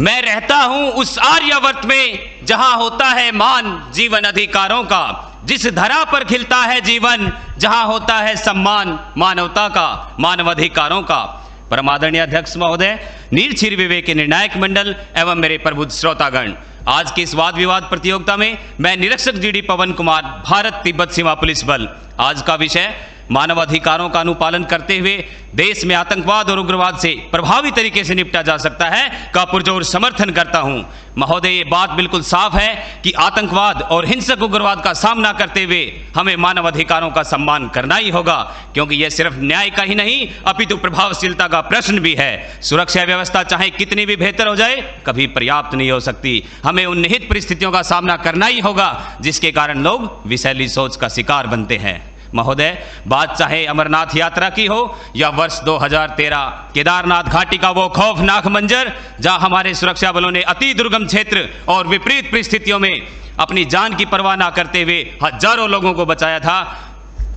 मैं रहता हूं उस आर्यावर्त में जहां होता है मान जीवन अधिकारों का, जिस धरा पर खिलता है जीवन जहां होता है सम्मान मानवता का, मानवाधिकारों का। परमादरणीय अध्यक्ष महोदय, नीरछीर विवेक निर्णायक मंडल एवं मेरे प्रबुद्ध श्रोतागण, आज की इस वाद विवाद प्रतियोगिता में मैं निरीक्षक जीडी पवन कुमार, भारत तिब्बत सीमा पुलिस बल, आज का विषय मानवाधिकारों का अनुपालन करते हुए देश में आतंकवाद और उग्रवाद से प्रभावी तरीके से निपटा जा सकता है का पुरजोर समर्थन करता हूं। महोदय, ये बात बिल्कुल साफ है कि आतंकवाद और हिंसक उग्रवाद का सामना करते हुए हमें मानवाधिकारों का सम्मान करना ही होगा, क्योंकि यह सिर्फ न्याय का ही नहीं अपितु प्रभावशीलता का प्रश्न भी है। सुरक्षा व्यवस्था चाहे कितनी भी बेहतर हो जाए, कभी पर्याप्त नहीं हो सकती। हमें उन निहित परिस्थितियों का सामना करना ही होगा जिसके कारण लोग विषैली सोच का शिकार बनते हैं। महोदय, बात चाहे अमरनाथ यात्रा की हो या वर्ष 2013 केदारनाथ घाटी का वो खौफनाक मंजर जहां हमारे सुरक्षा बलों ने अति दुर्गम क्षेत्र और विपरीत परिस्थितियों में अपनी जान की परवाह न करते हुए हजारों लोगों को बचाया था,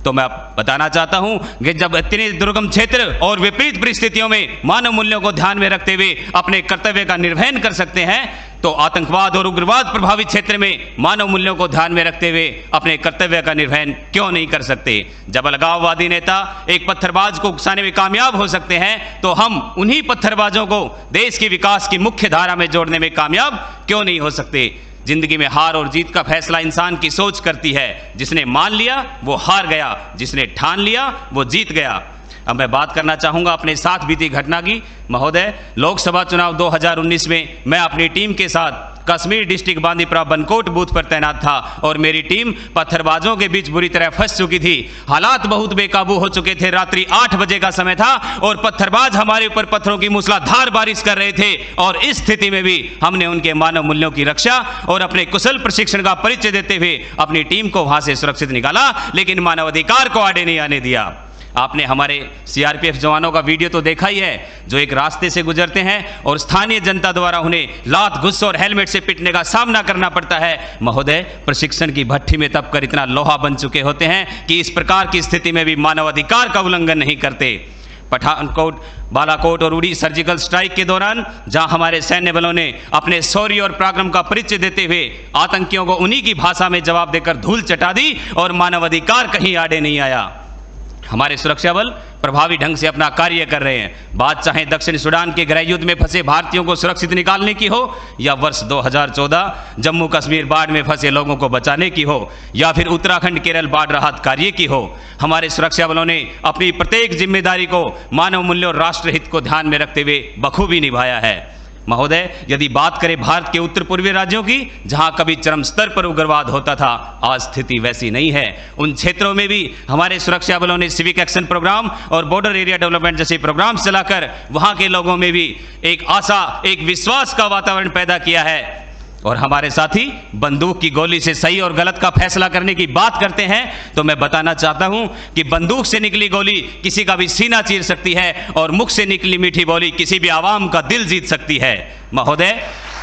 तो मैं बताना चाहता हूं कि जब इतने दुर्गम क्षेत्र और विपरीत परिस्थितियों में मानव मूल्यों को ध्यान में रखते हुए अपने कर्तव्य का निर्वहन कर सकते हैं, तो आतंकवाद और उग्रवाद प्रभावित क्षेत्र में मानव मूल्यों को ध्यान में रखते हुए अपने कर्तव्य का निर्वहन क्यों नहीं कर सकते। जब अलगाववादी नेता एक पत्थरबाज को उकसाने में कामयाब हो सकते हैं, तो हम उन्हीं पत्थरबाजों को देश के विकास की मुख्य धारा में जोड़ने में कामयाब क्यों नहीं हो सकते। जिंदगी में हार और जीत का फैसला इंसान की सोच करती है। जिसने मान लिया वो हार गया, जिसने ठान लिया वो जीत गया। अब मैं बात करना चाहूंगा अपने साथ बीती घटना की। महोदय, लोकसभा चुनाव 2019 में मैं अपनी टीम के साथ कश्मीर डिस्ट्रिक्ट बांदीपुरा बनकोट बूथ पर तैनात था और मेरी टीम पत्थरबाजों के बीच बुरी तरह फंस चुकी थी। हालात बहुत बेकाबू हो चुके थे। रात्रि 8 बजे का समय था और पत्थरबाज हमारे ऊपर पत्थरों की मूसलाधार बारिश कर रहे थे, और इस स्थिति में भी हमने उनके मानव मूल्यों की रक्षा और अपने कुशल प्रशिक्षण का परिचय देते हुए अपनी टीम को वहां से सुरक्षित निकाला, लेकिन मानवाधिकार को आड़े नहीं आने दिया। आपने हमारे सीआरपीएफ जवानों का वीडियो तो देखा ही है, जो एक रास्ते से गुजरते हैं और स्थानीय जनता द्वारा उन्हें लात, गुस्से और हेलमेट से पीटने का सामना करना पड़ता है। महोदय, प्रशिक्षण की भट्ठी में तपकर इतना लोहा बन चुके होते हैं कि इस प्रकार की स्थिति में भी मानवाधिकार का उल्लंघन नहीं करते। पठानकोट, बालाकोट और उड़ी सर्जिकल स्ट्राइक के दौरान जहां हमारे सैन्य बलों ने अपने शौर्य और पराक्रम का परिचय देते हुए आतंकियों को उन्हीं की भाषा में जवाब देकर धूल चटा दी और मानवाधिकार कहीं आड़े नहीं आया। हमारे सुरक्षा बल प्रभावी ढंग से अपना कार्य कर रहे हैं। बात चाहे दक्षिण सूडान के गृह युद्ध में फंसे भारतीयों को सुरक्षित निकालने की हो, या वर्ष 2014 जम्मू कश्मीर बाढ़ में फंसे लोगों को बचाने की हो, या फिर उत्तराखंड केरल बाढ़ राहत कार्य की हो, हमारे सुरक्षा बलों ने अपनी प्रत्येक जिम्मेदारी को मानव मूल्य और राष्ट्रहित को ध्यान में रखते हुए बखूबी निभाया है। महोदय, यदि बात करें भारत के उत्तर पूर्वी राज्यों की, जहां कभी चरम स्तर पर उग्रवाद होता था, आज स्थिति वैसी नहीं है। उन क्षेत्रों में भी हमारे सुरक्षा बलों ने सिविक एक्शन प्रोग्राम और बॉर्डर एरिया डेवलपमेंट जैसे प्रोग्राम चलाकर वहां के लोगों में भी एक आशा, एक विश्वास का वातावरण पैदा किया है। और हमारे साथी बंदूक की गोली से सही और गलत का फैसला करने की बात करते हैं, तो मैं बताना चाहता हूं कि बंदूक से निकली गोली किसी का भी सीना चीर सकती है और मुख से निकली मीठी बोली किसी भी आवाम का दिल जीत सकती है। महोदय,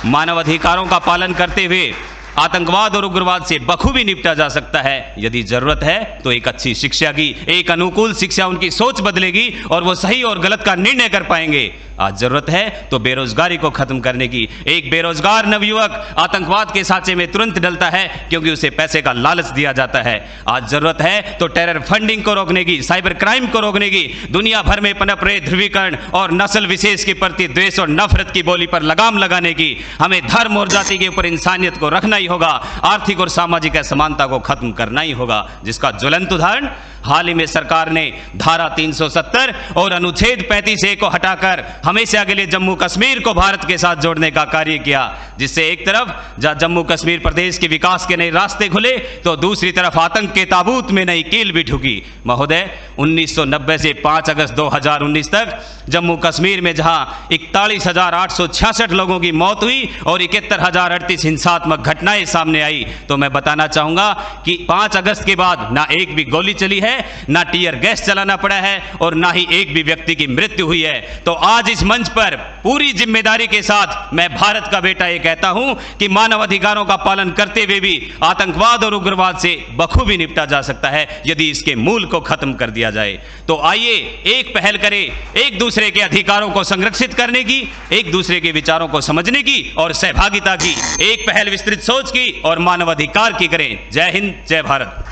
मानवाधिकारों का पालन करते हुए आतंकवाद और उग्रवाद से बखूबी निपटा जा सकता है। यदि जरूरत है तो एक अच्छी शिक्षा की, एक अनुकूल शिक्षा उनकी सोच बदलेगी और वो सही और गलत का निर्णय कर पाएंगे। आज जरूरत है तो बेरोजगारी को खत्म करने की। एक बेरोजगार नवयुवक आतंकवाद के साचे में तुरंत डलता है क्योंकि उसे पैसे का लालच दिया जाता है। आज जरूरत है तो टेरर फंडिंग को रोकने की, साइबर क्राइम को रोकने की, दुनिया भर में पनप रहे ध्रुवीकरण और नस्ल विशेष के प्रति द्वेष और नफरत की बोली पर लगाम लगाने की। हमें धर्म और जाति के ऊपर इंसानियत को रखना ही होगा। आर्थिक और सामाजिक असमानता को खत्म करना ही होगा, जिसका ज्वलंत उदाहरण हाल ही में सरकार ने धारा 370 और अनुच्छेद 35A को हटाकर हमेशा के लिए जम्मू कश्मीर को भारत के साथ जोड़ने का कार्य किया, जिससे एक तरफ जहां जम्मू कश्मीर प्रदेश के विकास के नए रास्ते खुले, तो दूसरी तरफ आतंक के ताबूत में नई कील भी ठुकी। महोदय, 1990 से 5 अगस्त 2019 तक जम्मू कश्मीर में जहां 41,866 लोगों की मौत हुई और 71,038 हिंसात्मक घटनाएं सामने आई, तो मैं बताना चाहूंगा कि 5 अगस्त के बाद ना एक भी गोली चली है है, ना टीयर गैस चलाना पड़ा है और ना ही एक भी व्यक्ति की मृत्यु हुई है। तो आज इस मंच पर पूरी जिम्मेदारी के साथ मैं भारत का बेटा ये कहता हूं कि मानव अधिकारों का पालन करते हुए भी आतंकवाद और उग्रवाद से बखूबी निपटा जा सकता है यदि इसके मूल को खत्म कर दिया जाए। तो आइए एक पहल करें, एक दूसरे के अधिकारों को संरक्षित करने की, एक दूसरे के विचारों को समझने की और सहभागिता की एक पहल विस्तृत सोच की और मानवाधिकार की करें। जय हिंद, जय भारत।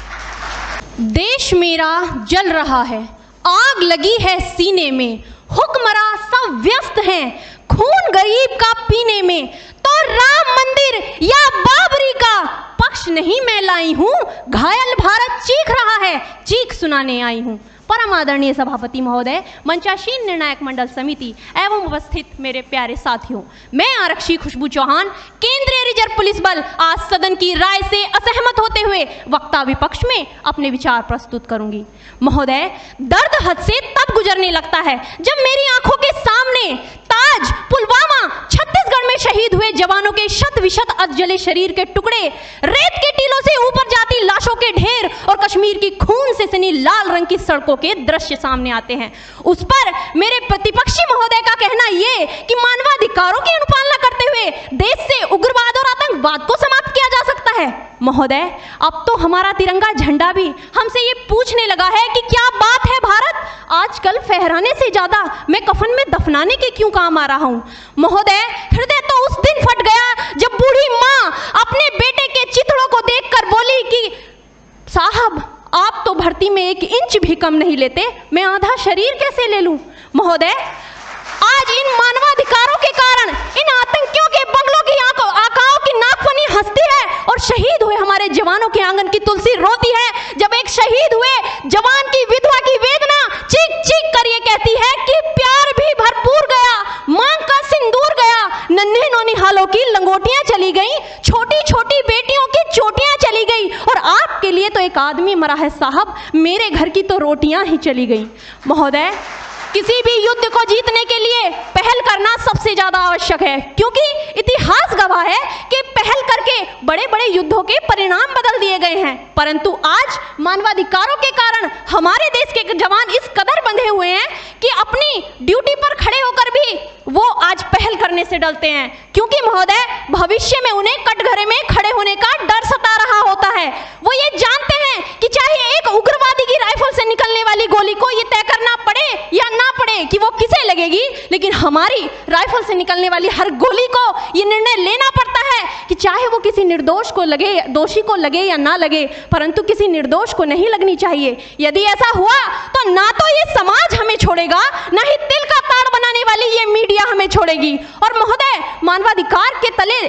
देश मेरा जल रहा है, आग लगी है सीने में, हुक्मरां सब व्यस्त हैं खून गरीब का पीने में, तो राम मंदिर या बाबरी का पक्ष नहीं मैं लाई हूं, घायल भारत चीख रहा है, चीख सुनाने आई हूं। परम आदरणीय सभापति महोदय, मंचासीन निर्णायक मंडल समिति एवं उपस्थित मेरे प्यारे साथियों, मैं आरक्षी खुशबू चौहान, केंद्रीय रिजर्व पुलिस बल आज सदन की राय से असहमत होते हुए वक्ता विपक्ष में अपने विचार प्रस्तुत करूंगी। महोदय, दर्द हद से तब गुजरने लगता है जब मेरी आंखों के सामने ताज, पुलवामा, छत्तीसगढ़ में शहीद हुए जवानों के शत विशत अधजले शरीर के टुकड़े, रेत के टीलों से ऊपर जाती लाशों के ढेर और कश्मीर की खून से सनी लाल रंग की सड़कों के दृश्य सामने आते हैं। उस पर मेरे प्रतिपक्षी महोदय का कहना यह कि मानवाधिकारों की अनुपालना करते हुए देश से उग्रवाद और आतंकवाद को समाप्त किया जा सकता है। महोदय, अब तो हमारा तिरंगा झंडा भी हमसे ये पूछने लगा है कि क्या बात है भारत, आजकल फहराने से ज्यादा मैं कफन में दफनाने के क्यों काम आ रहा हूं। महोदय, हृदय तो उस दिन फट गया जब बूढ़ी मां अपने बेटे के चिथड़ों को देखकर बोली कि साहब, आप तो भर्ती में 1 इंच भी कम नहीं लेते, मैं आधा शरीर कैसे ले लूं। महोदय, आज इन मानवाधिकारों के कारण इन आतंकियों के बंगलों की आकाओं की नाकफनी हंसती है और शहीद हुए हमारे जवानों के आंगन की तुलसी रोती है। जब एक शहीद हुए जवान की विधवा की वेदना चीख चीख कर ये कहती है कि प्यार भी भरपूर गया, मांग का सिंदूर गया, नन्हे नौनिहालों की लंगोटियां चली गई, छोटी छोटी बेटियों की चोटियां चली गई और आपके लिए तो एक आदमी मरा है साहब, मेरे घर की तो रोटियां ही चली गई। महोदय, किसी भी युद्ध को जीतने के लिए पहल करना सबसे ज्यादा आवश्यक है, क्योंकि इतिहास गवाह है कि पहल करके बड़े बड़े युद्धों के परिणाम बदल दिए गए हैं। परंतु आज मानवाधिकारों के कारण हमारे देश के जवान इस कदर बंधे हुए हैं कि अपनी ड्यूटी पर खड़े होकर भी वो आज पहल करने से डरते हैं, क्योंकि महोदय, भविष्य में उन्हें कटघरे में खड़े होने का डर सता रहा होता है। वो ये जानते हैं कि चाहे एक उग्रवादी की राइफल से निकलने वाली गोली को ये तय करना पड़े या ना पड़े कि वो किसे लगेगी, लेकिन हमारी राइफल से निकलने वाली हर गोली को ये निर्णय लेना पड़ता है कि चाहे वो किसी निर्दोष को लगे, दोषी को लगे या ना लगे, परंतु किसी निर्दोष को नहीं लगनी चाहिए। यदि ऐसा हुआ तो ना तो ये समाज हमें छोड़ेगा, ना ही तिल का ताड़ बनाने वाली ये मीडिया हमें छोड़ेगी। और महोदय, मानवाधिकार के तले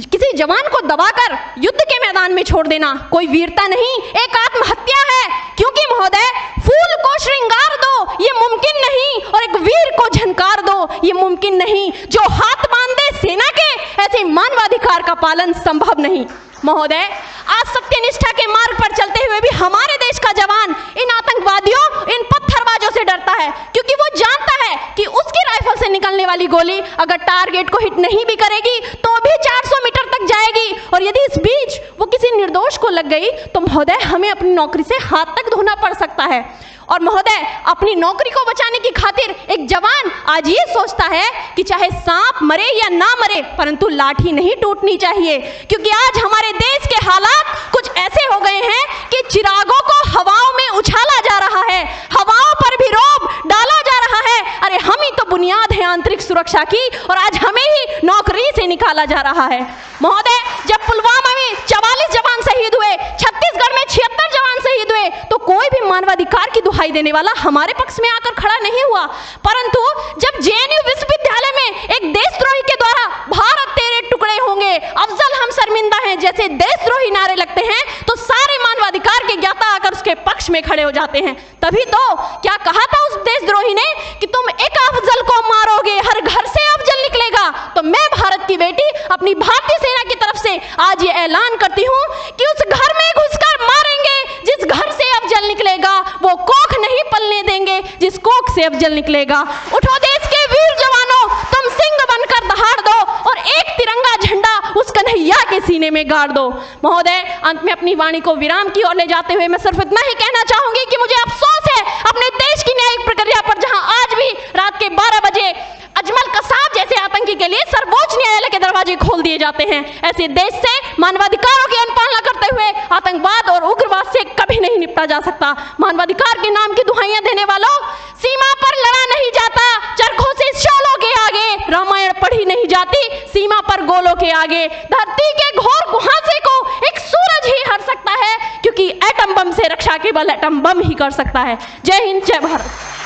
किसी जवान को दबाकर युद्ध के मैदान में छोड़ देना कोई वीरता नहीं, एक आत्महत्या है। क्योंकि महोदय, फूल को श्रृंगार दो ये मुमकिन नहीं और एक वीर को झनकार दो ये मुमकिन नहीं। जो हाथ बांधे सेना के, ऐसे मानवाधिकार का पालन संभव नहीं। महोदय, आज सत्यनिष्ठा के मार्ग पर चलते हुए भी हमारे देश का जवान इन आतंकवादियों, इन पत्थरबाजों से डरता है, क्योंकि वो जानता है कि उसकी राइफल से निकलने वाली गोली अगर टारगेट को हिट नहीं भी करेगी तो भी 400 मीटर तक जाएगी, और यदि इस बीच वो किसी निर्दोष को लग गई तो महोदय, हमें अपनी नौकरी से हाथ तक धोना पड़ सकता है। और महोदय, अपनी नौकरी को बचाने की खातिर एक जवान आज ये सोचता है कि चाहे सांप मरे या ना मरे, परंतु लाठी नहीं टूटनी चाहिए, क्योंकि आज हमारे देश के हालात कुछ ऐसे हो गए हैं कि चिरागों को हवाओं में उछाला जा रहा है, हवाओं पर भी रोब डाला जा रहा है। अरे हम ही तो बुनियाद है आंतरिक सुरक्षा की, और आज हमें ही नौकरी से निकाला जा रहा है। महोदय, जब पुलवामा में 44 जवान शहीद हुए, छत्तीसगढ़ में 76 जवान शहीद हुए, तो कोई भी मानवाधिकार की दुहाई देने वाला हमारे पक्ष में आकर खड़ा नहीं हुआ। परंतु जब जेएनयू विश्वविद्यालय में एक देशद्रोही के द्वारा भारत तेरे टुकड़े होंगे, अफजल हम शर्मिंदा हैं जैसे देशद्रोही नारे लगते हैं, तो सारे मानवाधिकार के ज्ञाता आकर उसके पक्ष में खड़े हो जाते हैं। तभी तो क्या कहा था उस देशद्रोही ने कि तुम एक अफजल को मारोगे, हर घर से अफजल निकलेगा। तो मैं भारत की बेटी अपनी भारतीय सेना की तरफ से आज ये ऐलान करती हूँ कि उस घर में घुसकर मारेंगे जिस घर से अफजल निकलेगा, वो कोख नहीं पलने देंगे जिस कोख से अफजल निकलेगा। उठो देश के वीर जवानों, तुम सिंह बनकर दहाड़ दो और एक तिरंगा झंडा उस कन्हैया के सीने सीने में गाड़ दो। महोदय, अंत में अपनी वाणी को विराम की ओर ले जाते हुए मैं सिर्फ इतना ही कहना चाहूंगी कि मुझे अफसोस है अपने देश की न्यायिक प्रक्रिया पर, जहां आज भी रात के 12 बजे अजमल कसाब जैसे आतंकी के लिए सर्वोच्च न्यायालय के दरवाजे खोल दिए जाते हैं। ऐसे देश से मानवाधिकारों की अनुपालना करते हुए आतंकवाद और उग्रवाद से कभी नहीं निपटा जा सकता। मानवाधिकार के नाम की दुहाइयां देने वालों, सीमा पर लड़ा नहीं जाता चरखों से शोलों के आगे, रामायण पढ़ी नहीं जाती सीमा पर गोलों के आगे। धरती के घोर कुहासे को एक सूरज ही हर सकता है, क्योंकि एटम बम से रक्षा केवल एटम बम ही कर सकता है। जय हिंद, जय भारत।